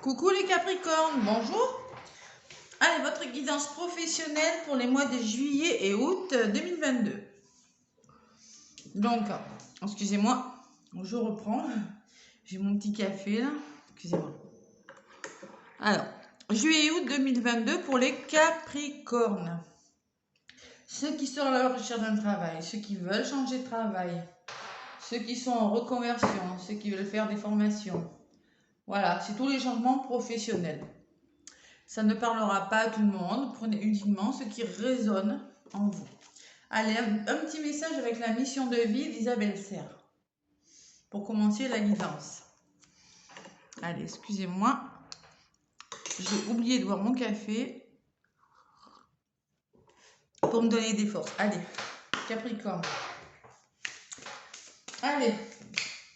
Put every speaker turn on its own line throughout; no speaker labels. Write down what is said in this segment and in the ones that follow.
Coucou les Capricornes, bonjour. Allez, votre guidance professionnelle pour les mois de juillet et août 2022. Donc, excusez-moi, je reprends. J'ai mon petit café là. Excusez-moi. Alors, juillet et août 2022 pour les Capricornes. Ceux qui sont à la recherche d'un travail, ceux qui veulent changer de travail, ceux qui sont en reconversion, ceux qui veulent faire des formations. Voilà, c'est tous les changements professionnels. Ça ne parlera pas à tout le monde. Prenez uniquement ce qui résonne en vous. Allez, un petit message avec la mission de vie d'Isabelle Serre. Pour commencer la guidance. Allez, excusez-moi. J'ai oublié de boire mon café. Pour me donner des forces. Allez, Capricorne. Allez,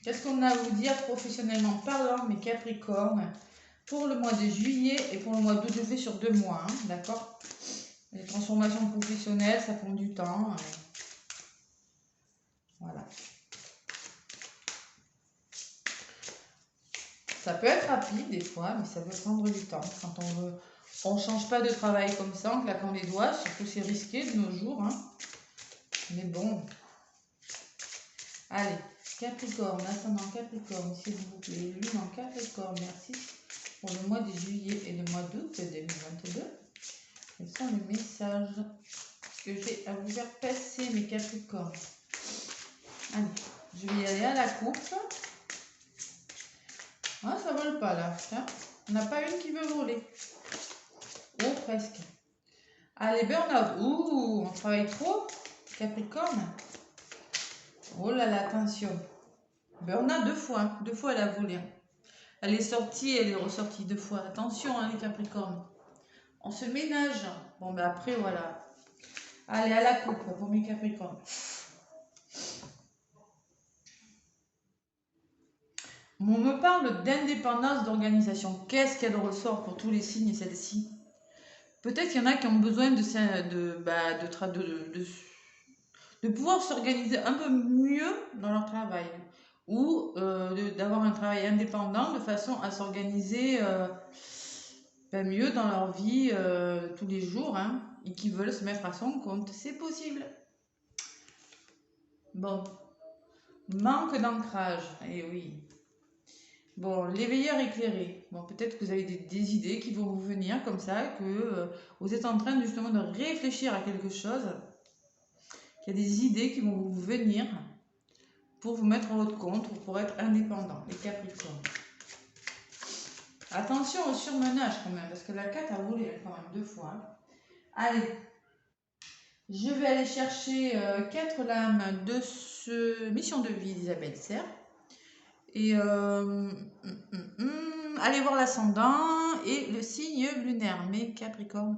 qu'est-ce qu'on a à vous dire professionnellement parlant, mes Capricornes, pour le mois de juillet et pour le mois d'août? Je fais sur 2 mois, hein, d'accord? Les transformations professionnelles, ça prend du temps. Voilà. Ça peut être rapide des fois, mais ça peut prendre du temps. Quand on change pas de travail comme ça, en claquant les doigts, surtout c'est risqué de nos jours. Hein. Mais bon. Allez, Capricorne, ascendant Capricorne, s'il vous plaît. Lune en Capricorne, merci pour le mois de juillet et le mois d'août 2022. Quels sont les messages que j'ai à vous faire passer, mes Capricornes? Allez, je vais y aller à la coupe. Ah, ça vole pas là. Tiens, on n'a pas une qui veut voler. Oh, presque. Allez, burn-out. Ouh, on travaille trop, Capricorne. Oh là là, attention. Burn-out 2 fois. 2 fois, elle a volé. Elle est sortie, elle est ressortie 2 fois. Attention, hein, les Capricornes. On se ménage. Bon, ben après, voilà. Allez, à la coupe pour mes Capricornes. On me parle d'indépendance d'organisation. Qu'est-ce qu'elle ressort pour tous les signes, celle-ci? Peut-être qu'il y en a qui ont besoin de pouvoir s'organiser un peu mieux dans leur travail ou d'avoir un travail indépendant de façon à s'organiser mieux dans leur vie tous les jours hein, et qui veulent se mettre à son compte. C'est possible. Bon, manque d'ancrage, eh oui. Bon, l'éveilleur éclairé. Bon, peut-être que vous avez des idées qui vont vous venir comme ça, que vous êtes en train justement de réfléchir à quelque chose. Il y a des idées qui vont vous venir pour vous mettre en votre compte ou pour être indépendant, les Capricornes. Attention au surmenage quand même, parce que la 4 a volé quand même 2 fois. Allez, je vais aller chercher 4 lames de ce mission de vie d'Isabelle Serre. Et allez voir l'ascendant et le signe lunaire, mes Capricornes.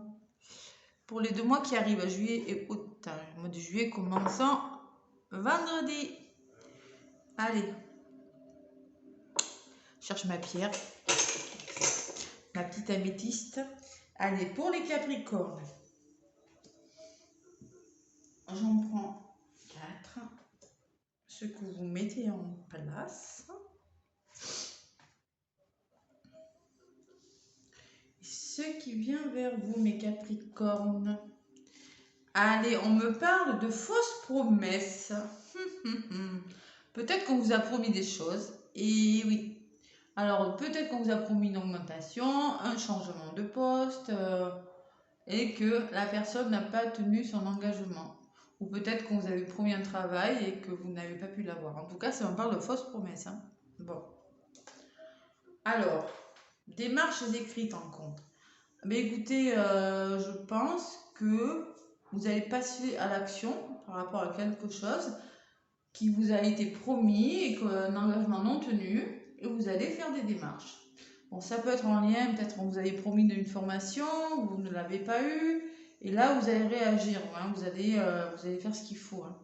Pour les 2 mois qui arrivent, juillet et août. Le mois de juillet commençant vendredi. Allez, je cherche ma pierre, ma petite améthyste. Allez, pour les Capricornes, j'en prends 4. Ce que vous mettez en place. Ce qui vient vers vous, mes Capricornes. Allez, on me parle de fausses promesses. Peut-être qu'on vous a promis des choses. Et oui. Alors, peut-être qu'on vous a promis une augmentation, un changement de poste, et que la personne n'a pas tenu son engagement. Ou peut-être qu'on vous avait promis un travail et que vous n'avez pas pu l'avoir. En tout cas, ça me parle de fausses promesses. Hein. Bon. Alors, démarches écrites en compte. Mais écoutez, je pense que vous allez passer à l'action par rapport à quelque chose qui vous a été promis et qu'un engagement non tenu, et vous allez faire des démarches. Bon, ça peut être en lien, peut-être on vous avait promis une formation, vous ne l'avez pas eu, et là vous allez réagir, hein, vous allez faire ce qu'il faut. Hein.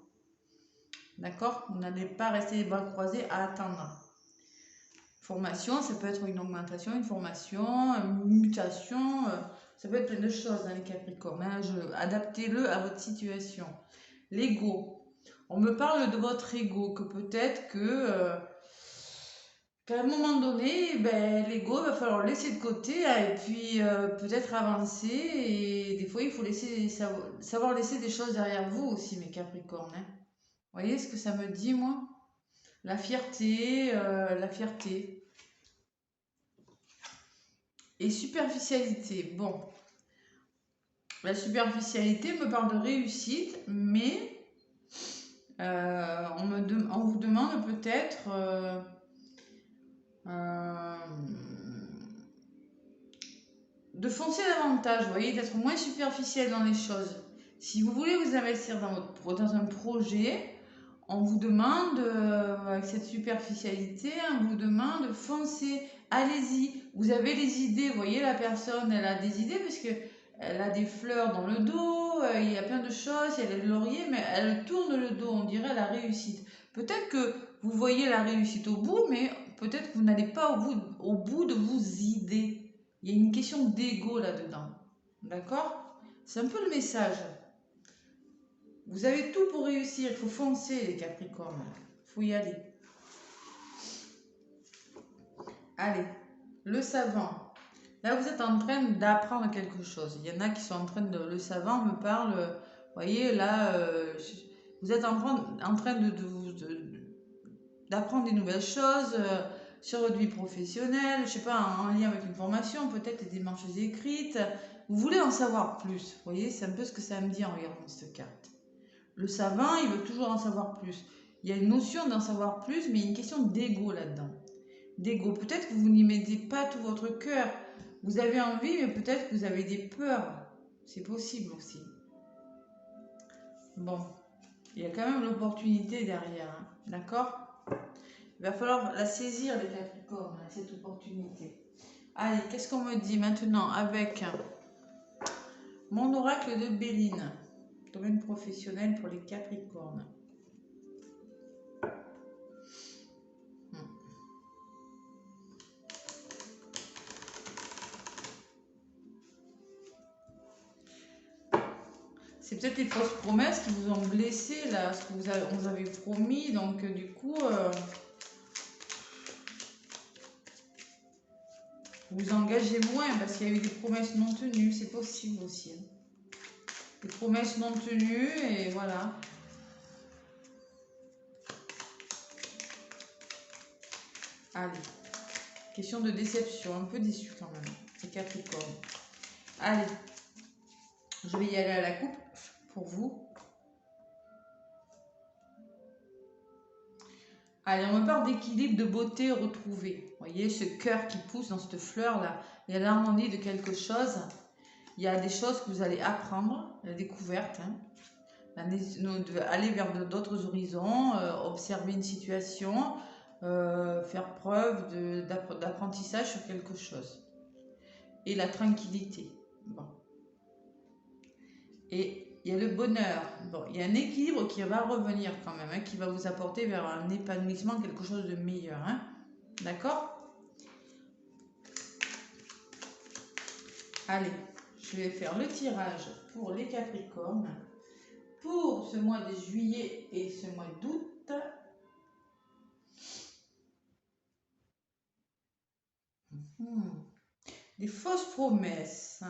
D'accord? Vous n'allez pas rester les bras croisés à attendre. Formation, ça peut être une augmentation, une formation, une mutation, ça peut être plein de choses dans les Capricornes. Hein. Adaptez-le à votre situation. L'ego. On me parle de votre ego, que peut-être que qu'à un moment donné, ben, l'ego, il va falloir le laisser de côté et puis peut-être avancer. Et des fois, il faut laisser, savoir laisser des choses derrière vous aussi, mes Capricornes, hein. Vous voyez ce que ça me dit, moi? La fierté, la fierté. Et superficialité. Bon, la superficialité me parle de réussite, mais on vous demande peut-être euh, de foncer davantage, vous voyez, d'être moins superficiel dans les choses. Si vous voulez vous investir dans un projet, on vous demande, avec cette superficialité, on vous demande foncez, allez-y. Vous avez les idées, vous voyez, la personne, elle a des idées parce que elle a des fleurs dans le dos, il y a plein de choses, elle a le laurier, mais elle tourne le dos, on dirait la réussite. Peut-être que vous voyez la réussite au bout, mais peut-être que vous n'allez pas au bout de vos idées. Il y a une question d'ego là-dedans. D'accord? C'est un peu le message. Vous avez tout pour réussir, il faut foncer les Capricornes. Il faut y aller. Allez, le savant. Là, vous êtes en train d'apprendre quelque chose. Il y en a qui sont en train de... Le savant me parle, vous voyez, là, vous êtes en train d'apprendre des nouvelles choses sur votre vie professionnelle, je sais pas, en lien avec une formation, peut-être des démarches écrites. Vous voulez en savoir plus. Vous voyez, c'est un peu ce que ça me dit en regardant cette carte. Le savant, il veut toujours en savoir plus. Il y a une notion d'en savoir plus, mais il y a une question d'ego là-dedans. D'ego. Peut-être que vous n'y mettez pas tout votre cœur. Vous avez envie, mais peut-être que vous avez des peurs. C'est possible aussi. Bon, il y a quand même l'opportunité derrière, hein. D'accord? Il va falloir la saisir, les Capricornes, cette opportunité. Allez, qu'est-ce qu'on me dit maintenant avec mon oracle de Béline, domaine professionnel pour les Capricornes? C'est peut-être les fausses promesses qui vous ont blessé, là, ce que on vous avait promis. Donc, du coup, vous vous engagez moins parce qu'il y a eu des promesses non tenues. C'est possible aussi, hein. Des promesses non tenues et voilà. Allez. Question de déception. Un peu déçu quand même. C'est Capricorne. Allez. Je vais y aller à la coupe pour vous. Allez, on me parle d'équilibre, de beauté retrouvée. Vous voyez, ce cœur qui pousse dans cette fleur-là. Il y a l'harmonie de quelque chose. Il y a des choses que vous allez apprendre, la découverte, hein. Aller vers d'autres horizons, observer une situation, faire preuve d'apprentissage sur quelque chose. Et la tranquillité. Bon. Et il y a le bonheur. Bon, il y a un équilibre qui va revenir quand même, hein, qui va vous apporter vers un épanouissement, quelque chose de meilleur, hein. D'accord? Allez, je vais faire le tirage pour les Capricornes pour ce mois de juillet et ce mois d'août. Des fausses promesses.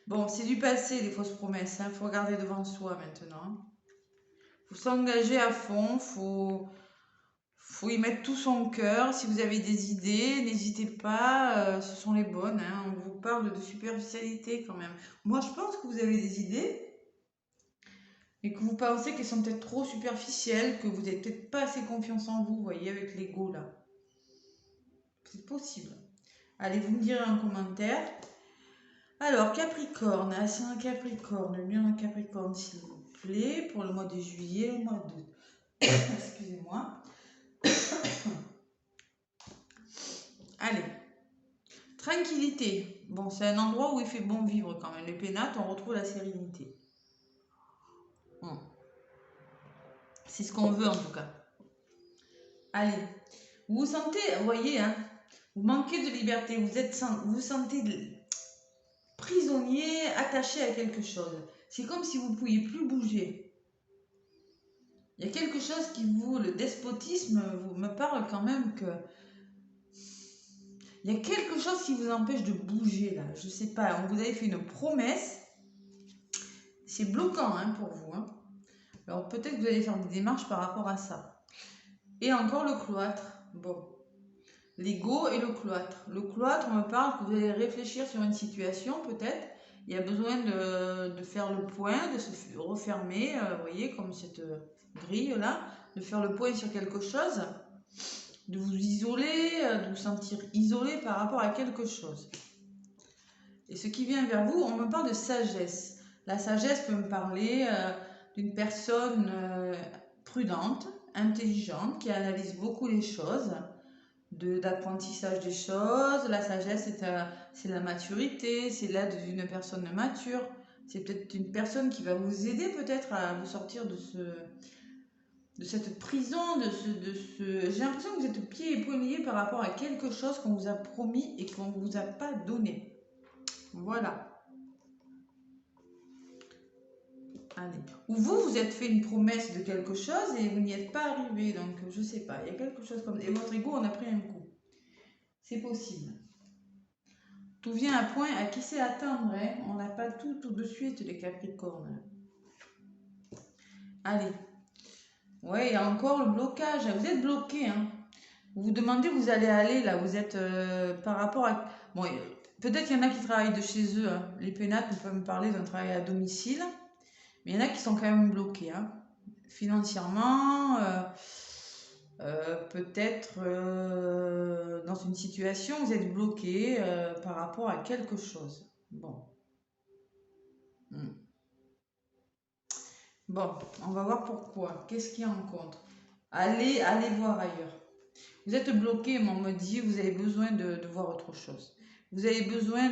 Bon, c'est du passé, les fausses promesses. Il faut regarder devant soi maintenant. Il faut s'engager à fond. Faut y mettre tout son cœur. Si vous avez des idées, n'hésitez pas. Ce sont les bonnes, hein. On vous parle de superficialité quand même. Moi, je pense que vous avez des idées, mais que vous pensez qu'elles sont peut-être trop superficielles, que vous n'avez peut-être pas assez confiance en vous, vous voyez, avec l'ego là. C'est possible. Allez, vous me direz en commentaire. Alors, Capricorne, ascendant Capricorne, lune en Capricorne, s'il vous plaît, pour le mois de juillet, le mois d'août. Excusez-moi. Allez, tranquillité. Bon, c'est un endroit où il fait bon vivre quand même. Les pénates, on retrouve la sérénité. C'est ce qu'on veut en tout cas. Allez, vous vous sentez, vous voyez, hein, vous manquez de liberté, vous vous sentez prisonnier, attaché à quelque chose. C'est comme si vous ne pouviez plus bouger. Il y a quelque chose qui vous, le despotisme, vous me parle quand même que il y a quelque chose qui vous empêche de bouger là. Je sais pas, on vous avait fait une promesse. C'est bloquant hein, pour vous. Hein. Alors peut-être que vous allez faire des démarches par rapport à ça. Et encore le cloître. Bon. L'ego et le cloître. Le cloître, on me parle que vous allez réfléchir sur une situation peut-être. Il y a besoin de faire le point, de se refermer, vous voyez, comme cette grille là, de faire le point sur quelque chose, de vous isoler, de vous sentir isolé par rapport à quelque chose. Et ce qui vient vers vous, on me parle de sagesse. La sagesse peut me parler d'une personne prudente, intelligente, qui analyse beaucoup les choses, d'apprentissage des choses. La sagesse, c'est la maturité, c'est l'aide d'une personne mature. C'est peut-être une personne qui va vous aider peut-être à vous sortir de cette prison, J'ai l'impression que vous êtes pieds et poings liés par rapport à quelque chose qu'on vous a promis et qu'on ne vous a pas donné. Voilà. Allez. Ou vous êtes fait une promesse de quelque chose et vous n'y êtes pas arrivé. Donc, je sais pas, il y a quelque chose comme... Et votre ego en a pris un coup. C'est possible. Tout vient à point à qui sait attendre. Hein. On n'a pas tout de suite, les Capricornes. Allez. Ouais, il y a encore le blocage. Vous êtes bloqué. Hein. Vous vous demandez où vous allez aller là. Vous êtes par rapport à... Bon, peut-être qu'il y en a qui travaillent de chez eux. Hein. Les pénates, on peut me parler d'un travail à domicile. Mais il y en a qui sont quand même bloqués. Hein. Financièrement... peut-être dans une situation où vous êtes bloqué par rapport à quelque chose. Bon. Bon, on va voir pourquoi. Qu'est-ce qu'il y a en contre? Allez voir ailleurs. Vous êtes bloqué, mais on me dit vous avez besoin de voir autre chose. Vous avez besoin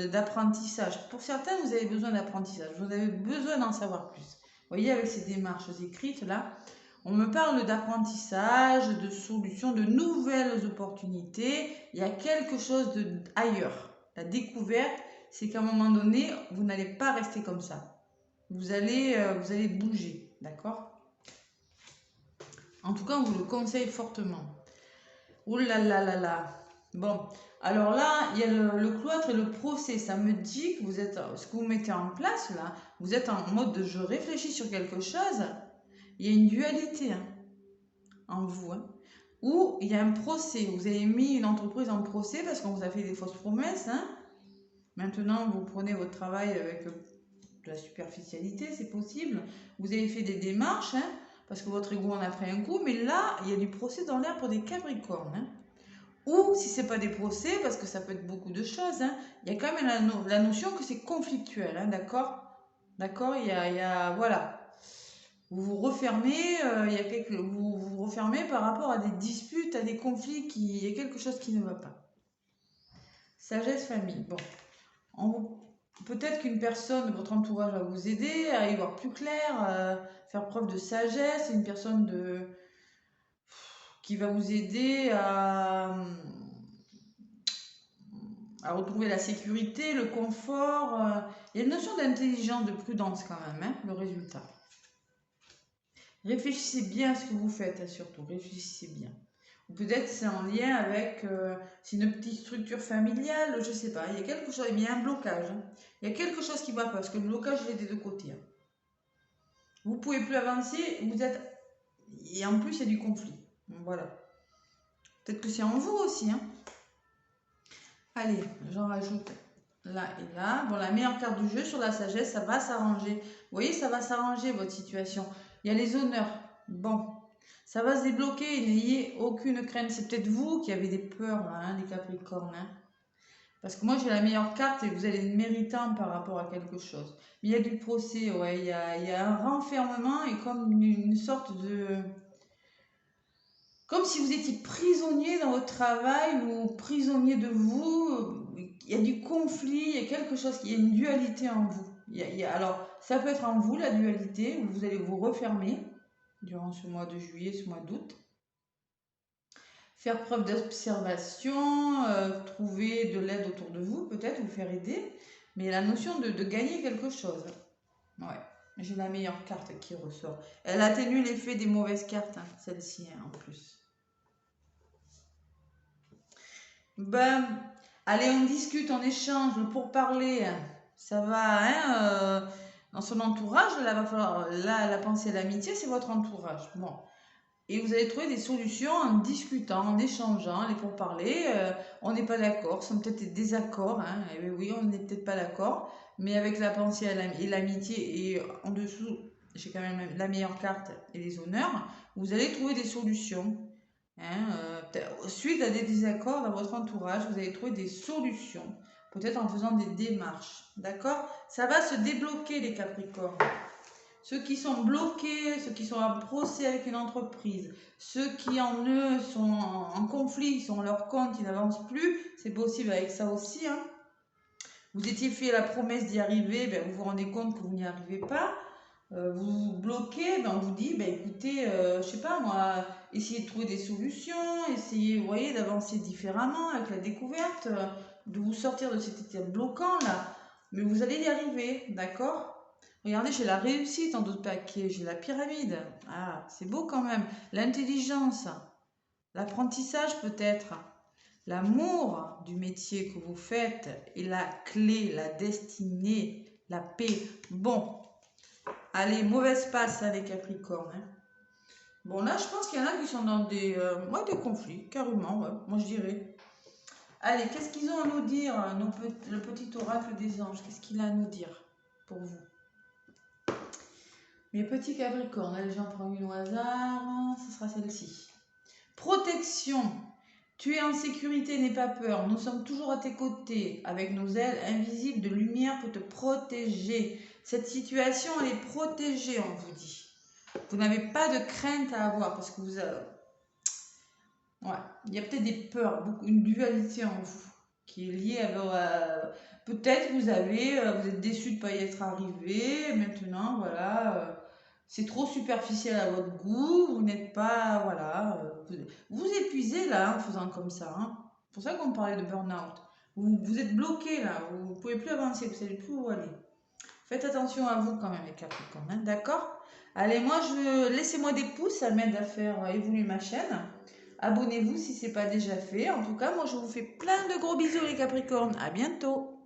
d'apprentissage. Pour certains, vous avez besoin d'apprentissage. Vous avez besoin d'en savoir plus. Vous voyez, avec ces démarches écrites là, on me parle d'apprentissage, de solutions, de nouvelles opportunités. Il y a quelque chose ailleurs. La découverte, c'est qu'à un moment donné, vous n'allez pas rester comme ça. Vous allez bouger, d'accord? En tout cas, on vous le conseille fortement. Ouh là là là là. Bon, alors là, il y a le cloître et le procès. Ça me dit que vous êtes, ce que vous mettez en place là, vous êtes en mode de je réfléchis sur quelque chose. Il y a une dualité hein, en vous. Hein, où il y a un procès. Vous avez mis une entreprise en procès parce qu'on vous a fait des fausses promesses. Hein. Maintenant, vous prenez votre travail avec de la superficialité, c'est possible. Vous avez fait des démarches, hein, parce que votre ego en a pris un coup. Mais là, il y a du procès dans l'air pour des Capricornes. Hein. Ou si ce n'est pas des procès, parce que ça peut être beaucoup de choses, hein, il y a quand même la notion que c'est conflictuel. Hein, d'accord? D'accord, il y a voilà. Vous vous refermez, vous vous refermez par rapport à des disputes, à des conflits, il y a quelque chose qui ne va pas. Sagesse famille. Bon, peut-être qu'une personne de votre entourage va vous aider à y voir plus clair, faire preuve de sagesse, une personne qui va vous aider à retrouver la sécurité, le confort. Il y a une notion d'intelligence, de prudence quand même, hein, le résultat. Réfléchissez bien à ce que vous faites, hein, surtout. Réfléchissez bien. Ou peut-être c'est en lien avec c'est une petite structure familiale, je ne sais pas. Il y a quelque chose, il y a un blocage. Hein. Il y a quelque chose qui ne va pas, parce que le blocage, il est des deux côtés. Hein. Vous ne pouvez plus avancer, vous êtes... Et en plus, il y a du conflit. Voilà. Peut-être que c'est en vous aussi. Hein. Allez, j'en rajoute là et là. Bon, la meilleure carte du jeu sur la sagesse, ça va s'arranger. Vous voyez, ça va s'arranger votre situation. Il y a les honneurs. Bon, ça va se débloquer. N'ayez aucune crainte. C'est peut-être vous qui avez des peurs, là, hein, les Capricornes. Hein. Parce que moi, j'ai la meilleure carte et vous allez être méritant par rapport à quelque chose. Mais il y a du procès, ouais. Il y a un renfermement et comme une sorte de... Comme si vous étiez prisonnier dans votre travail ou prisonnier de vous. Il y a du conflit, il y a quelque chose, il y a une dualité en vous. Alors, ça peut être en vous, la dualité, où vous allez vous refermer durant ce mois de juillet, ce mois d'août. Faire preuve d'observation, trouver de l'aide autour de vous, peut-être, vous faire aider. Mais il y a la notion de gagner quelque chose. Ouais. J'ai la meilleure carte qui ressort. Elle atténue l'effet des mauvaises cartes, hein, celle-ci, hein, en plus. Ben, allez, on discute, on échange pour parler. Ça va, hein, dans son entourage, là, va falloir, là, la pensée, l'amitié, c'est votre entourage. Bon. Et vous allez trouver des solutions en discutant, en échangeant, les pourparlers. On n'est pas d'accord, ce sont peut-être des désaccords. Hein, et oui, on n'est peut-être pas d'accord. Mais avec la pensée et l'amitié, et en dessous, j'ai quand même la meilleure carte et les honneurs, vous allez trouver des solutions. Hein, suite à des désaccords dans votre entourage, vous allez trouver des solutions. Peut-être en faisant des démarches. D'accord? Ça va se débloquer, les Capricornes. Ceux qui sont bloqués, ceux qui sont en procès avec une entreprise, ceux qui en eux sont en conflit, ils sont à leur compte, ils n'avancent plus, c'est possible avec ça aussi. Hein. Vous étiez fait la promesse d'y arriver, ben vous vous rendez compte que vous n'y arrivez pas. Vous vous bloquez, ben on vous dit, ben écoutez, je sais pas moi, essayez de trouver des solutions, essayez, vous voyez, d'avancer différemment avec la découverte, de vous sortir de cet état bloquant là. Mais vous allez y arriver, d'accord? Regardez, j'ai la réussite en d'autres paquets, j'ai la pyramide. Ah, c'est beau quand même. L'intelligence, l'apprentissage peut-être, l'amour du métier que vous faites et la clé, la destinée, la paix. Bon, allez, mauvaise passe, hein, les Capricornes. Hein. Bon, là, je pense qu'il y en a qui sont dans des conflits, carrément, ouais, moi je dirais. Allez, qu'est-ce qu'ils ont à nous dire, le petit oracle des anges? Qu'est-ce qu'il a à nous dire pour vous? Mes petits Capricornes, allez, j'en prends une au hasard, ce sera celle-ci. Protection. Tu es en sécurité, n'aie pas peur. Nous sommes toujours à tes côtés, avec nos ailes invisibles de lumière pour te protéger. Cette situation, elle est protégée, on vous dit. Vous n'avez pas de crainte à avoir, parce que vous avez... Ouais, il y a peut-être des peurs, une dualité en vous, qui est liée à... Peut-être vous êtes déçu de ne pas y être arrivé, maintenant, voilà... c'est trop superficiel à votre goût, vous n'êtes pas, voilà, vous épuisez là en faisant comme ça. Hein. C'est pour ça qu'on parlait de burn-out. Vous êtes bloqué là, vous ne pouvez plus avancer, vous ne savez plus où aller. Faites attention à vous quand même les Capricornes, hein, d'accord? Allez, laissez-moi des pouces, ça m'aide à faire évoluer ma chaîne. Abonnez-vous si ce n'est pas déjà fait. En tout cas, moi je vous fais plein de gros bisous les Capricornes. À bientôt!